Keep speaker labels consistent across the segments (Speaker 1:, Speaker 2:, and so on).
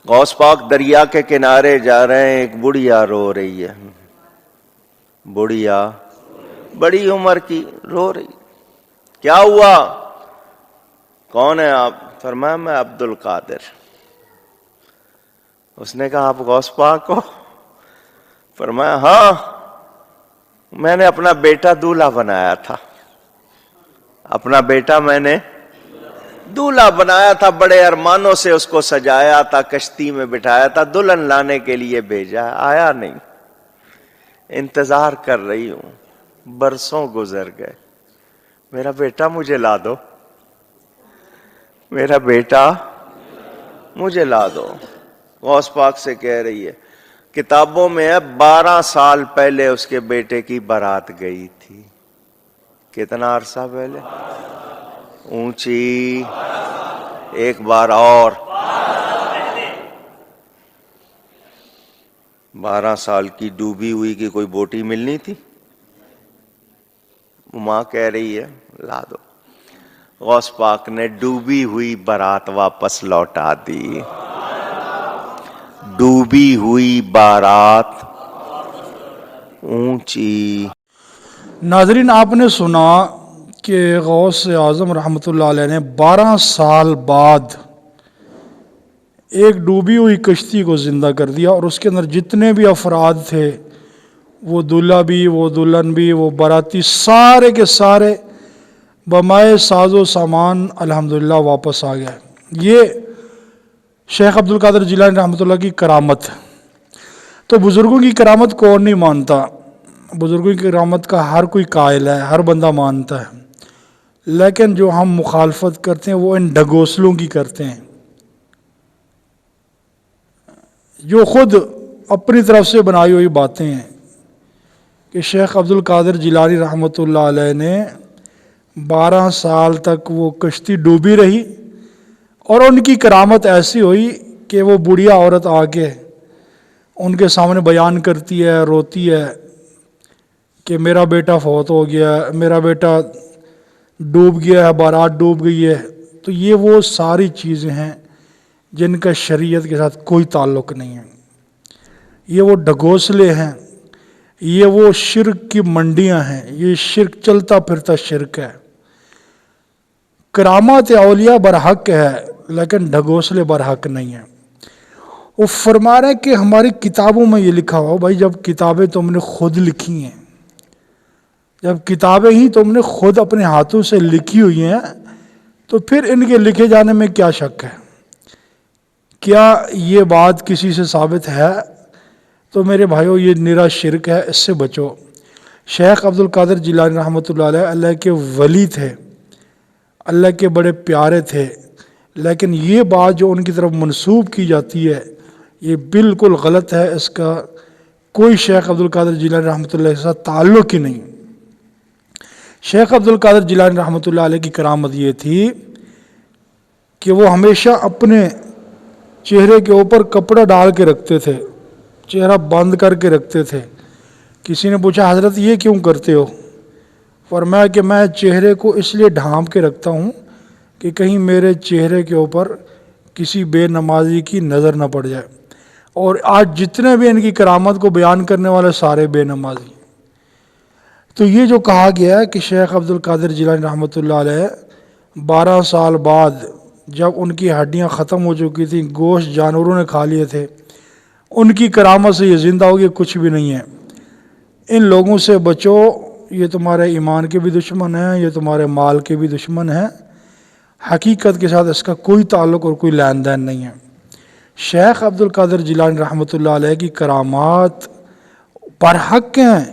Speaker 1: غوث پاک دریا کے کنارے جا رہے ہیں، ایک بڑھیا رو رہی ہے، بڑھیا بڑی عمر کی رو رہی. کیا ہوا؟ کون ہے آپ؟ فرمایا میں عبد القادر. اس نے کہا آپ غوث پاک ہو؟ فرمایا ہاں، میں نے اپنا بیٹا دولہا بنایا تھا، اپنا بیٹا میں نے دولہا بنایا تھا، بڑے ارمانوں سے اس کو سجایا تھا، کشتی میں بٹھایا تھا، دلہن لانے کے لیے بھیجا، آیا نہیں، انتظار کر رہی ہوں، برسوں گزر گئے، میرا بیٹا مجھے لا دو، میرا بیٹا مجھے لا دو. غوث پاک سے کہہ رہی ہے، کتابوں میں ہے 12 سال پہلے اس کے بیٹے کی بارات گئی تھی. کتنا عرصہ پہلے؟ اونچی ایک بار اور، 12 سال کی ڈوبی ہوئی کی کوئی بوٹی ملنی تھی؟ ماں کہہ رہی ہے لا دو. غوث پاک نے ڈوبی ہوئی بارات واپس لوٹا دی، ڈوبی ہوئی بارات اونچی.
Speaker 2: ناظرین، آپ نے سنا کہ غوث اعظم رحمۃ اللہ علیہ نے 12 سال بعد ایک ڈوبی ہوئی کشتی کو زندہ کر دیا، اور اس کے اندر جتنے بھی افراد تھے، وہ دلہا بھی، وہ دلہن بھی، وہ باراتی، سارے کے سارے بمائے ساز و سامان الحمدللہ واپس آ گئے. یہ شیخ عبد القادر جیلانی رحمۃ اللہ کی کرامت ہے. تو بزرگوں کی کرامت کون نہیں مانتا؟ بزرگوں کی کرامت کا ہر کوئی قائل ہے، ہر بندہ مانتا ہے، لیکن جو ہم مخالفت کرتے ہیں وہ ان ڈھگوسلوں کی کرتے ہیں، جو خود اپنی طرف سے بنائی ہوئی باتیں ہیں کہ شیخ عبد القادر جیلانی رحمۃ اللہ علیہ نے 12 سال تک وہ کشتی ڈوبی رہی، اور ان کی کرامت ایسی ہوئی کہ وہ بڑھیا عورت آ کے ان کے سامنے بیان کرتی ہے، روتی ہے کہ میرا بیٹا فوت ہو گیا، میرا بیٹا ڈوب گیا ہے، بارات ڈوب گئی ہے. تو یہ وہ ساری چیزیں ہیں جن کا شریعت کے ساتھ کوئی تعلق نہیں ہے. یہ وہ ڈھگوسلے ہیں، یہ وہ شرک کی منڈیاں ہیں، یہ شرک چلتا پھرتا شرک ہے. کرامات اولیاء برحق ہے، لیکن ڈھگوسلے برحق نہیں ہیں. وہ فرما رہے کہ ہماری کتابوں میں یہ لکھا ہوا، بھائی جب کتابیں تم نے خود لکھی ہیں، جب کتابیں ہی تم نے خود اپنے ہاتھوں سے لکھی ہوئی ہیں، تو پھر ان کے لکھے جانے میں کیا شک ہے؟ کیا یہ بات کسی سے ثابت ہے؟ تو میرے بھائیو، یہ نرا شرک ہے، اس سے بچو. شیخ عبد القادر جیلانی رحمۃ اللہ علیہ اللہ کے ولی تھے، اللہ کے بڑے پیارے تھے، لیکن یہ بات جو ان کی طرف منسوب کی جاتی ہے یہ بالکل غلط ہے. اس کا کوئی شیخ عبد القادر جیلانی رحمۃ اللہ کے ساتھ تعلق ہی نہیں. شیخ عبد القادر جیلانی رحمۃ اللہ علیہ کی کرامت یہ تھی کہ وہ ہمیشہ اپنے چہرے کے اوپر کپڑا ڈال کے رکھتے تھے، چہرہ بند کر کے رکھتے تھے. کسی نے پوچھا حضرت یہ کیوں کرتے ہو؟ فرمایا کہ میں چہرے کو اس لیے ڈھانپ کے رکھتا ہوں کہ کہیں میرے چہرے کے اوپر کسی بے نمازی کی نظر نہ پڑ جائے. اور آج جتنے بھی ان کی کرامت کو بیان کرنے والے سارے بے نمازی. تو یہ جو کہا گیا ہے کہ شیخ عبد القادر جیلانی رحمۃ اللہ علیہ 12 سال بعد جب ان کی ہڈیاں ختم ہو چکی تھیں، گوشت جانوروں نے کھا لیے تھے، ان کی کرامت سے یہ زندہ ہو گئے، کچھ بھی نہیں ہے. ان لوگوں سے بچو، یہ تمہارے ایمان کے بھی دشمن ہیں، یہ تمہارے مال کے بھی دشمن ہیں. حقیقت کے ساتھ اس کا کوئی تعلق اور کوئی لین دین نہیں ہے. شیخ عبد القادر جیلانی رحمۃ اللہ علیہ کی کرامات برحق ہیں،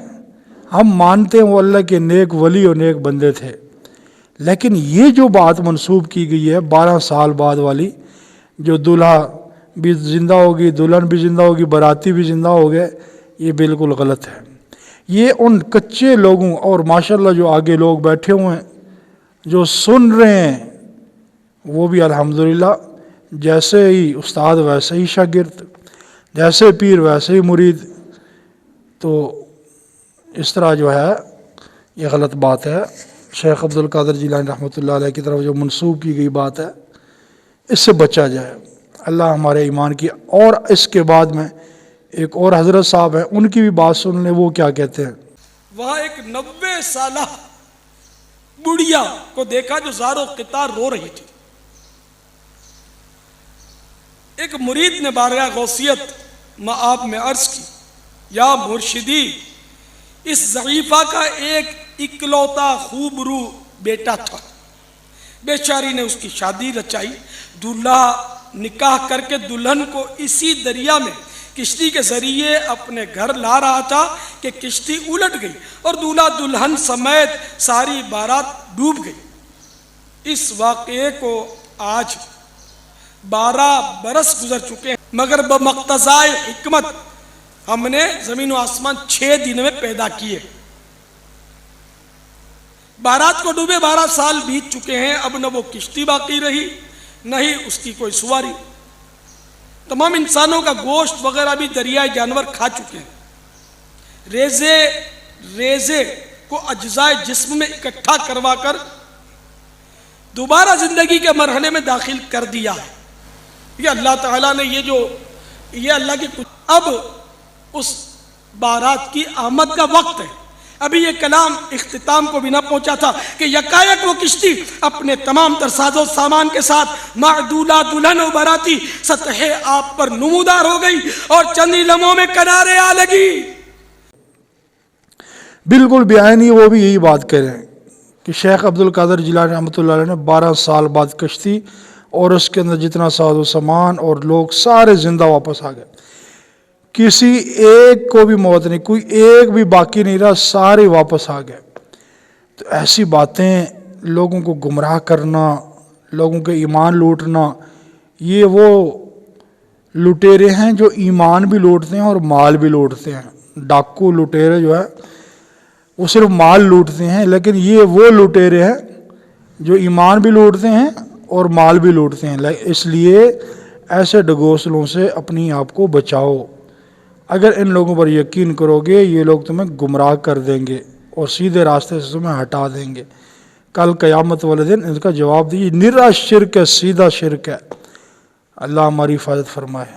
Speaker 2: ہم مانتے ہیں وہ اللہ کے نیک ولی اور نیک بندے تھے، لیکن یہ جو بات منسوب کی گئی ہے 12 سال بعد والی، جو دلہا بھی زندہ ہوگی، دلہن بھی زندہ ہوگی، باراتی بھی زندہ ہو گئے، یہ بالکل غلط ہے. یہ ان کچے لوگوں، اور ماشاءاللہ جو آگے لوگ بیٹھے ہوئے ہیں جو سن رہے ہیں، وہ بھی الحمدللہ جیسے ہی استاد ویسے ہی شاگرد، جیسے پیر ویسے ہی مرید. تو اس طرح جو ہے یہ غلط بات ہے. شیخ عبد القادر جیلانی رحمۃ اللہ علیہ کی طرف جو منسوب کی گئی بات ہے، اس سے بچا جائے. اللہ ہمارے ایمان کی۔ اور اس کے بعد میں ایک اور حضرت صاحب ہیں، ان کی بھی بات سن لیں، وہ کیا کہتے ہیں۔
Speaker 3: وہاں ایک 90 سالہ بڑھیا کو دیکھا جو زار و قطار رو رہی تھی۔ ایک مرید نے بارگاہ غوثیت مآب میں عرض کی، یا مرشدی، اس ضعیفہ کا ایک اکلوتا خوبرو بیٹا تھا، بیچاری نے اس کی شادی رچائی، دولہا نکاح کر کے دلہن کو اسی دریا میں کشتی کے ذریعے اپنے گھر لا رہا تھا کہ کشتی الٹ گئی اور دولہا دلہن سمیت ساری بارات ڈوب گئی۔ اس واقعے کو آج 12 برس گزر چکے ہیں، مگر بمقتضائے حکمت ہم نے زمین و آسمان 6 دن میں پیدا کیے۔ بارات کو ڈوبے 12 سال بیت چکے ہیں، اب نہ وہ کشتی باقی رہی نہ ہی اس کی کوئی سواری۔ تمام انسانوں کا گوشت وغیرہ بھی دریائے جانور کھا چکے ہیں۔ ریزے کو اجزائے جسم میں اکٹھا کروا کر دوبارہ زندگی کے مرحلے میں داخل کر دیا ہے۔ یہ اللہ تعالیٰ نے یہ اللہ کی اب اس بارات کی آمد کا وقت ہے۔ ابھی یہ کلام اختتام کو بھی نہ پہنچا تھا کہ یکایک وہ کشتی اپنے تمام تر ساز و سامان کے ساتھ معدولہ دلہن و باراتی سطح آب پر نمودار ہو گئی اور چند ہی لمحوں میں کنارے آ لگی۔
Speaker 2: بالکل بیانی وہ بھی یہی بات کہہ رہے ہیں کہ شیخ عبد القادر جیلانی رحمۃ اللہ علیہ نے 12 سال بعد کشتی اور اس کے اندر جتنا ساز و سامان اور لوگ سارے زندہ واپس آ گئے، کسی ایک کو بھی موت نہیں، کوئی ایک بھی باقی نہیں رہا، سارے واپس آ گئے۔ تو ایسی باتیں، لوگوں کو گمراہ کرنا، لوگوں کے ایمان لوٹنا، یہ وہ لٹیرے ہیں جو ایمان بھی لوٹتے ہیں اور مال بھی لوٹتے ہیں۔ ڈاکو لٹیرے جو ہے وہ صرف مال لوٹتے ہیں، لیکن یہ وہ لٹیرے ہیں جو ایمان بھی لوٹتے ہیں اور مال بھی لوٹتے ہیں۔ اس لیے ایسے ڈگوسلوں سے اپنی آپ کو بچاؤ۔ اگر ان لوگوں پر یقین کرو گے، یہ لوگ تمہیں گمراہ کر دیں گے اور سیدھے راستے سے تمہیں ہٹا دیں گے۔ کل قیامت والے دن ان کا جواب دیجیے، نرا شرک ہے، سیدھا شرک ہے۔ اللہ ہماری حفاظت فرمائے۔